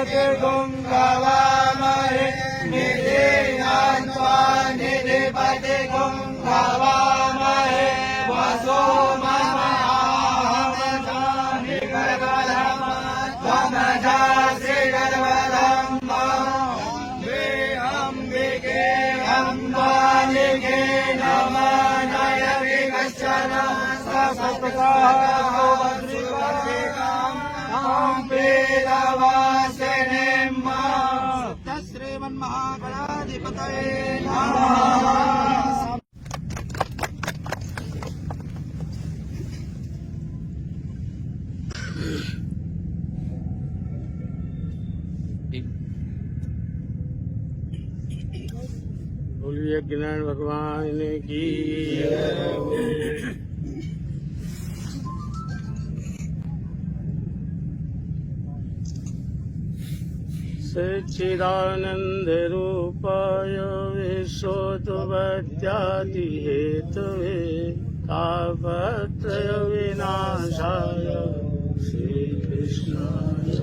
निधिपते गुंगवामहे निधिनान्त्वा निधिपते गुंगवामहे वसो ममाहमजामि गर्वधम त्वमजासि गर्वधम वे अम्बिके अम्बालिके नमः विगच्छन सत्सत्कारो श्रीमन्महागणाधिपतये नमः। बोलिए ज्ञान भगवान की। सच्चिदानंद रूपाय विश्वोत्पत्त्यादि हेतवे तापत्रय विनाशाय श्री कृष्णाय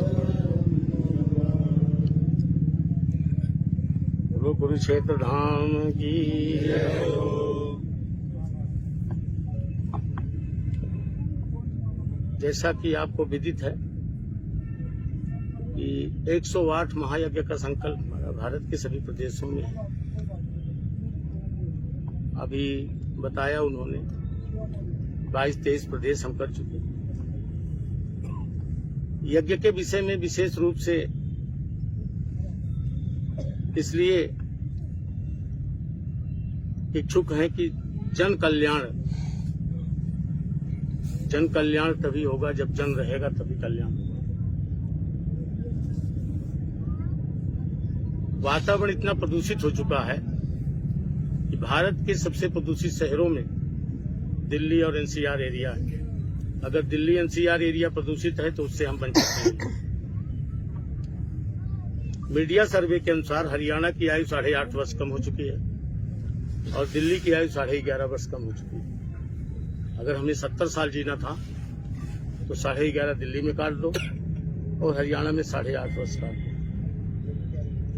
कुरुक्षेत्र धाम की। जैसा कि आपको विदित है कि 108 महायज्ञ का संकल्प भारत के सभी प्रदेशों में है। अभी बताया उन्होंने 22-23 प्रदेश हम कर चुके हैं। यज्ञ के विषय में विशेष रूप से इसलिए इच्छुक हैं कि जन कल्याण तभी होगा जब जन रहेगा तभी कल्याण होगा। वातावरण इतना प्रदूषित हो चुका है कि भारत के सबसे प्रदूषित शहरों में दिल्ली और एनसीआर एरिया है। अगर दिल्ली एनसीआर एरिया प्रदूषित है तो उससे हम वंचित नहीं हैं। मीडिया सर्वे के अनुसार हरियाणा की आयु 8.5 वर्ष कम हो चुकी है और दिल्ली की आयु 11.5 वर्ष कम हो चुकी है। अगर हमें 70 साल जीना था तो 11.5 दिल्ली में काट दो और हरियाणा में 8.5 वर्ष काट दो।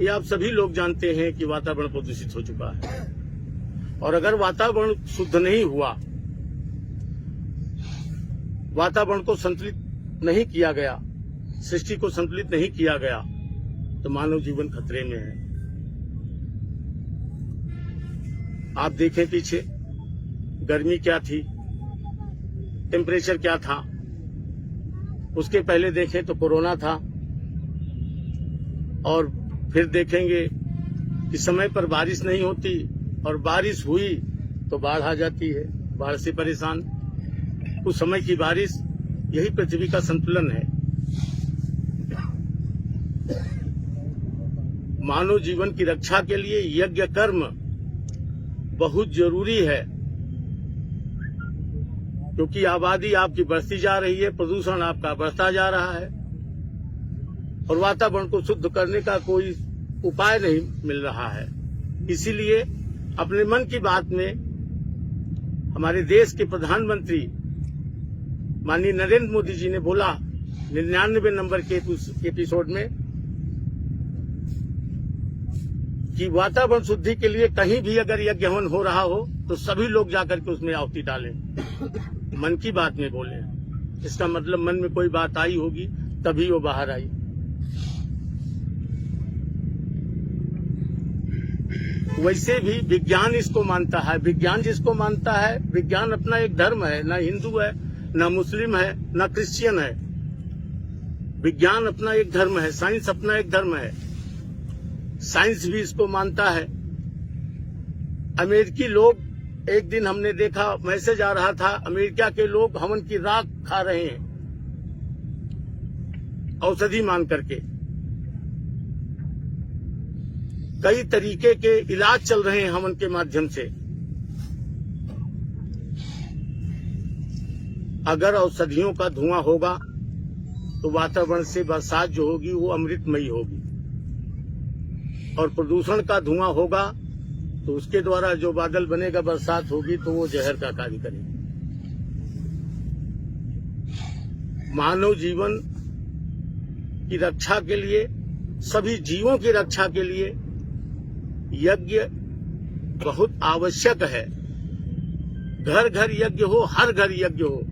ये आप सभी लोग जानते हैं कि वातावरण प्रदूषित हो चुका है और अगर वातावरण शुद्ध नहीं हुआ, वातावरण को संतुलित नहीं किया गया, सृष्टि को संतुलित नहीं किया गया तो मानव जीवन खतरे में है। आप देखें पीछे गर्मी क्या थी, टेम्परेचर क्या था, उसके पहले देखें तो कोरोना था और फिर देखेंगे कि समय पर बारिश नहीं होती और बारिश हुई तो बाढ़ आ जाती है, बाढ़ से परेशान। उस समय की बारिश यही पृथ्वी का संतुलन है। मानव जीवन की रक्षा के लिए यज्ञ कर्म बहुत जरूरी है, क्योंकि आबादी आपकी बढ़ती जा रही है, प्रदूषण आपका बढ़ता जा रहा है और वातावरण को शुद्ध करने का कोई उपाय नहीं मिल रहा है। इसीलिए अपने मन की बात में हमारे देश के प्रधानमंत्री माननीय नरेंद्र मोदी जी ने बोला 99 नंबर के एपिसोड में कि वातावरण शुद्धि के लिए कहीं भी अगर यज्ञ हवन हो रहा हो तो सभी लोग जाकर के उसमें आहुति डालें। मन की बात में बोले, इसका मतलब मन में कोई बात आई होगी तभी वो बाहर आई। वैसे भी विज्ञान इसको मानता है। विज्ञान जिसको मानता है, विज्ञान अपना एक धर्म है, ना हिंदू है, ना मुस्लिम है, ना क्रिश्चियन है। विज्ञान अपना एक धर्म है, साइंस अपना एक धर्म है। साइंस भी इसको मानता है। अमेरिकी लोग, एक दिन हमने देखा, मैसेज आ रहा था, अमेरिका के लोग हवन की राख खा रहे हैं औषधि मान करके। कई तरीके के इलाज चल रहे हैं हवन के माध्यम से। अगर औषधियों का धुआं होगा तो वातावरण से बरसात जो होगी वो अमृतमयी होगी, और प्रदूषण का धुआं होगा तो उसके द्वारा जो बादल बनेगा, बरसात होगी तो वो जहर का कार्य करेगी। मानव जीवन की रक्षा के लिए सभी जीवों की रक्षा के लिए यज्ञ बहुत आवश्यक है। घर घर यज्ञ हो, हर घर यज्ञ हो।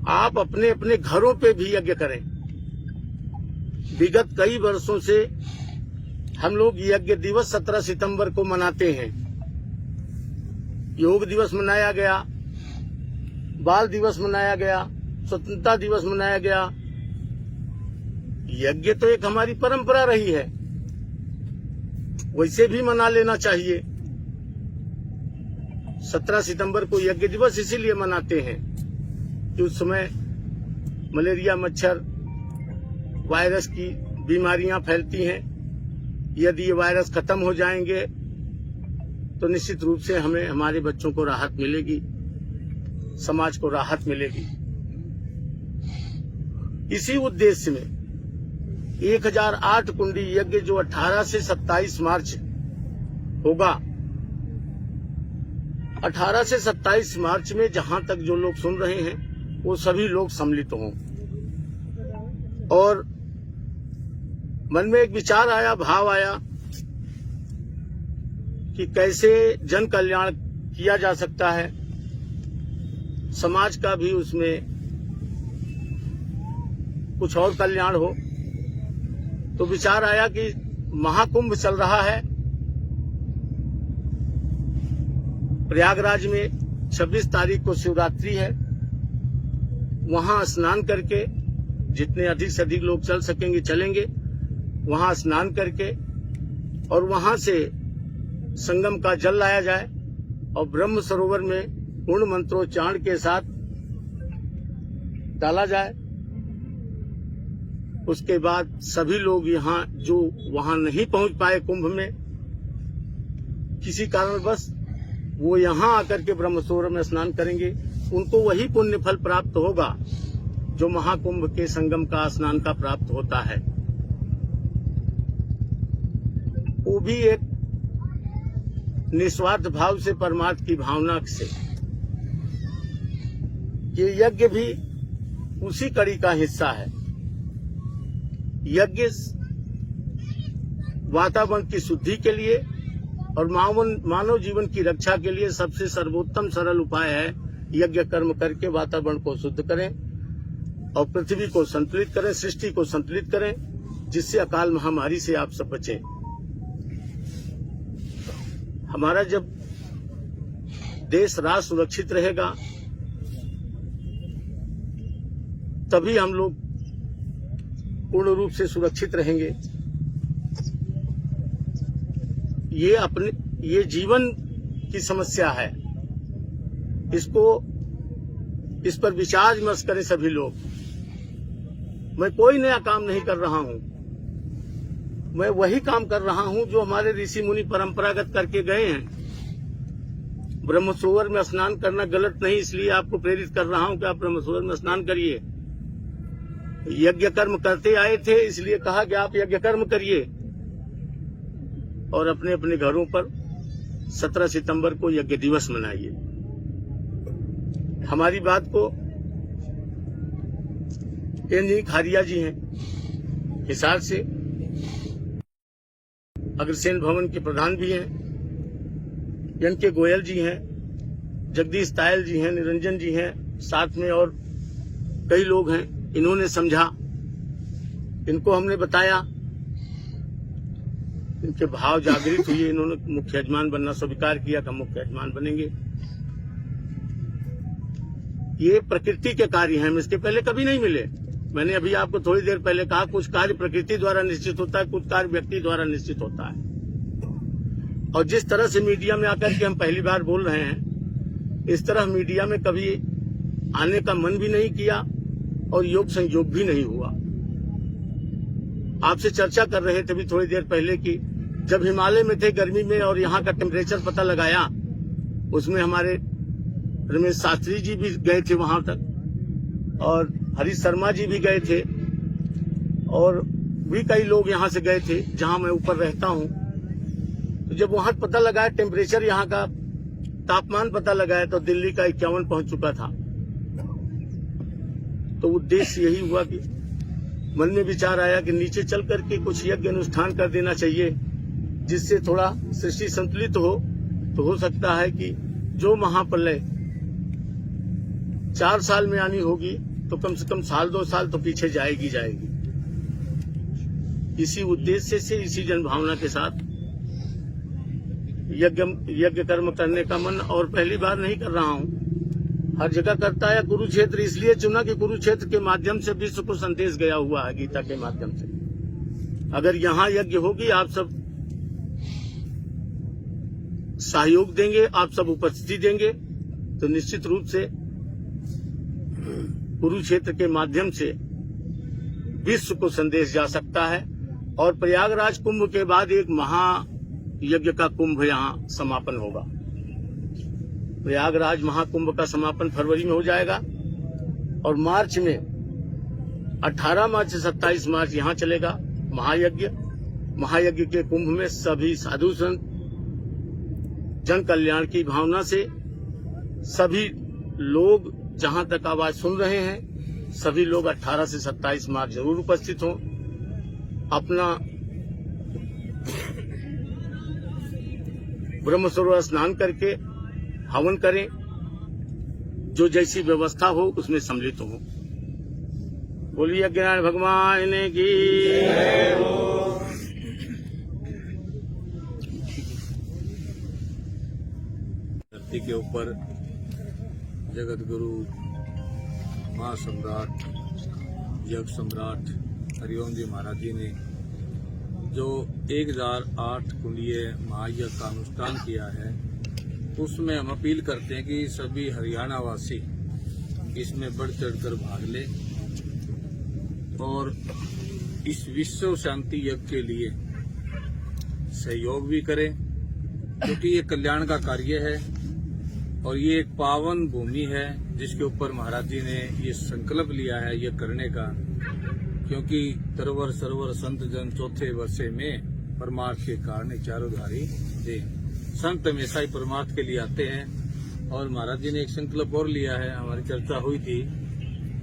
आप अपने अपने घरों पे भी यज्ञ करें। विगत कई वर्षों से हम लोग यज्ञ दिवस 17 सितंबर को मनाते हैं। योग दिवस मनाया गया, बाल दिवस मनाया गया, स्वतंत्रता दिवस मनाया गया। यज्ञ तो एक हमारी परंपरा रही है, वैसे भी मना लेना चाहिए। 17 सितंबर को यज्ञ दिवस इसीलिए मनाते हैं कि उस समय मलेरिया, मच्छर, वायरस की बीमारियां फैलती हैं। यदि ये वायरस खत्म हो जाएंगे तो निश्चित रूप से हमें, हमारे बच्चों को राहत मिलेगी, समाज को राहत मिलेगी। इसी उद्देश्य में 1008 कुंडी यज्ञ जो 18 से 27 मार्च होगा, 18 से 27 मार्च में जहां तक जो लोग सुन रहे हैं वो सभी लोग सम्मिलित हों। और मन में एक विचार आया, भाव आया कि कैसे जन कल्याण किया जा सकता है, समाज का भी उसमें कुछ और कल्याण हो। तो विचार आया कि महाकुंभ चल रहा है प्रयागराज में, 26 तारीख को शिवरात्रि है। वहां स्नान करके जितने अधिक से अधिक लोग चल सकेंगे चलेंगे, वहां स्नान करके और वहां से संगम का जल लाया जाए और ब्रह्म सरोवर में पूर्ण मंत्रोच्चारण के साथ डाला जाए। उसके बाद सभी लोग यहाँ जो वहां नहीं पहुंच पाए कुंभ में, किसी कारणवश वो यहाँ आकर के ब्रह्म सरोवर में स्नान करेंगे, उनको वही पुण्य फल प्राप्त होगा जो महाकुंभ के संगम का स्नान का प्राप्त होता है। वो भी एक निस्वार्थ भाव से, परमार्थ की भावना से। ये यज्ञ भी उसी कड़ी का हिस्सा है। यज्ञ वातावरण की शुद्धि के लिए और मानव जीवन की रक्षा के लिए सबसे सर्वोत्तम सरल उपाय है। यज्ञ कर्म करके वातावरण को शुद्ध करें और पृथ्वी को संतुलित करें, सृष्टि को संतुलित करें, जिससे अकाल महामारी से आप सब बचें। हमारा जब देश राष्ट्र सुरक्षित रहेगा तभी हम लोग पूर्ण रूप से सुरक्षित रहेंगे। ये जीवन की समस्या है, इस पर विचार विमर्श करें सभी लोग। मैं कोई नया काम नहीं कर रहा हूं, मैं वही काम कर रहा हूं जो हमारे ऋषि मुनि परंपरागत करके गए हैं। ब्रह्म सरोवर में स्नान करना गलत नहीं, इसलिए आपको प्रेरित कर रहा हूं कि आप ब्रह्म सरोवर में स्नान करिए। यज्ञ कर्म करते आए थे, इसलिए कहा कि आप यज्ञ कर्म करिए और अपने अपने घरों पर 17 सितंबर को यज्ञ दिवस मनाइए। हमारी बात को एन खारिया जी हैं हिसार से, अग्रसेन भवन के प्रधान भी हैं, एन के गोयल जी हैं, जगदीश तायल जी हैं, निरंजन जी हैं, साथ में और कई लोग हैं। इन्होंने समझा, इनको हमने बताया, इनके भाव जागृत हुए, इन्होंने मुख्य यजमान बनना स्वीकार किया कि हम मुख्य यजमान बनेंगे। ये प्रकृति के कार्य हैं, इसके पहले कभी नहीं मिले। मैंने अभी आपको थोड़ी देर पहले कहा, कुछ कार्य प्रकृति द्वारा निश्चित होता है, कुछ कार्य व्यक्ति द्वारा निश्चित होता है। और जिस तरह से मीडिया में आकर के हम पहली बार बोल रहे हैं, इस तरह मीडिया में कभी आने का मन भी नहीं किया और योग संयोग भी नहीं हुआ। आपसे चर्चा कर रहे थे भी थोड़ी देर पहले कि जब हिमालय में थे गर्मी में और यहाँ का टेम्परेचर पता लगाया, उसमें हमारे रमेश शास्त्री जी भी गए थे वहां तक और हरीश शर्मा जी भी गए थे और भी कई लोग यहाँ से गए थे जहां मैं ऊपर रहता हूं। तो जब वहां पता लगाया टेम्परेचर, यहाँ का तापमान पता लगाया तो दिल्ली का 51 पहुंच चुका था। तो उद्देश्य यही हुआ कि मन में विचार आया कि नीचे चल करके कुछ यज्ञ अनुष्ठान कर देना चाहिए, जिससे थोड़ा सृष्टि संतुलित हो। तो हो सकता है कि जो महाप्रलय 4 साल में आनी होगी तो कम से कम साल 2 साल तो पीछे जाएगी। इसी उद्देश्य से, इसी जनभावना के साथ यज्ञ कर्म करने का मन और पहली बार नहीं कर रहा हूं, हर जगह करता है। कुरुक्षेत्र इसलिए चुना कि कुरुक्षेत्र के माध्यम से विश्व को संदेश गया हुआ है, गीता के माध्यम से। अगर यहाँ यज्ञ होगी, आप सब सहयोग देंगे, आप सब उपस्थिति देंगे, तो निश्चित रूप से कुरुक्षेत्र के माध्यम से विश्व को संदेश जा सकता है। और प्रयागराज कुंभ के बाद एक महायज्ञ का कुंभ यहाँ समापन होगा। प्रयागराज महाकुंभ का समापन फरवरी में हो जाएगा और मार्च में 18 मार्च से 27 मार्च यहाँ चलेगा महायज्ञ। महायज्ञ के कुंभ में सभी साधु संत जन कल्याण की भावना से सभी लोग जहां तक आवाज सुन रहे हैं, सभी लोग 18 से 27 मार्च जरूर उपस्थित हों। अपना ब्रह्मसरोवर स्नान करके हवन करें, जो जैसी व्यवस्था हो उसमें सम्मिलित हो। बोलिए ज्ञान भगवान की। धरती के ऊपर जगत गुरु महासम्राट यज्ञ सम्राट हरिओम जी महाराज जी ने जो 1008 कुंडीय महायज्ञ का अनुष्ठान किया है, उसमें हम अपील करते हैं कि सभी हरियाणा वासी इसमें बढ़ चढ़कर भाग लें और इस विश्व शांति यज्ञ के लिए सहयोग भी करें, क्योंकि ये कल्याण का कार्य है और ये एक पावन भूमि है जिसके ऊपर महाराज जी ने ये संकल्प लिया है ये करने का। क्योंकि तरवर सरवर संत जन चौथे वर्षे में परमार्थ के कारण चारोधारी दे। संत हमेशा ही परमार्थ के लिए आते हैं और महाराज जी ने एक संकल्प और लिया है। हमारी चर्चा हुई थी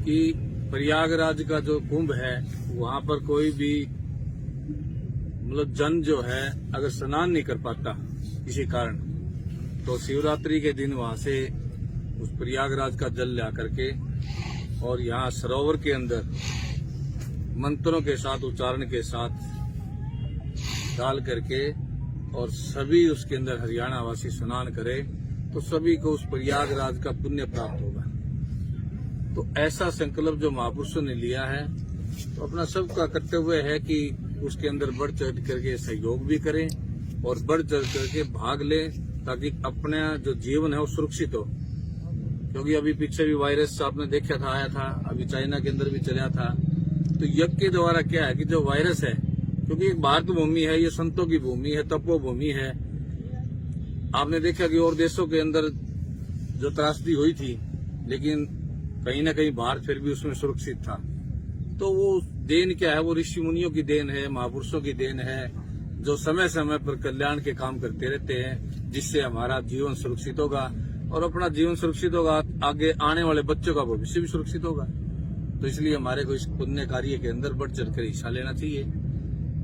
कि प्रयागराज का जो कुंभ है वहां पर कोई भी मतलब जन जो है अगर स्नान नहीं कर पाता किसी कारण, तो शिवरात्रि के दिन वहां से उस प्रयागराज का जल ला करके और यहाँ सरोवर के अंदर मंत्रों के साथ उच्चारण के साथ डाल करके और सभी उसके अंदर हरियाणा वासी स्नान करें तो सभी को उस प्रयागराज का पुण्य प्राप्त होगा। तो ऐसा संकल्प जो महापुरुषों ने लिया है, तो अपना सबका कर्तव्य है कि उसके अंदर बढ़ चढ़ करके सहयोग भी करें और बढ़ चढ़ करके भाग लें, ताकि अपना जो जीवन है वो सुरक्षित हो। क्योंकि अभी पीछे भी वायरस आपने देखा था, आया था, अभी चाइना के अंदर भी चला था। तो यज्ञ के द्वारा क्या है कि जो वायरस है, क्योंकि एक भारत भूमि है, ये संतों की भूमि है, तपो भूमि है। आपने देखा कि और देशों के अंदर जो त्रासदी हुई थी, लेकिन कहीं न कहीं भारत फिर भी उसमें सुरक्षित था। तो वो देन क्या है, वो ऋषि मुनियों की देन है, महापुरुषों की देन है, जो समय समय पर कल्याण के काम करते रहते हैं, जिससे हमारा जीवन सुरक्षित होगा और अपना जीवन सुरक्षित होगा, आगे आने वाले बच्चों का भविष्य भी सुरक्षित होगा। तो इसलिए हमारे को इस पुण्य कार्य के अंदर बढ़ चढ़कर हिस्सा लेना चाहिए।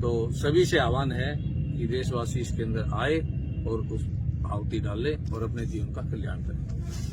तो सभी से आह्वान है कि देशवासी इसके अंदर आए और उस आहुति डालें और अपने जीवन का कल्याण करें।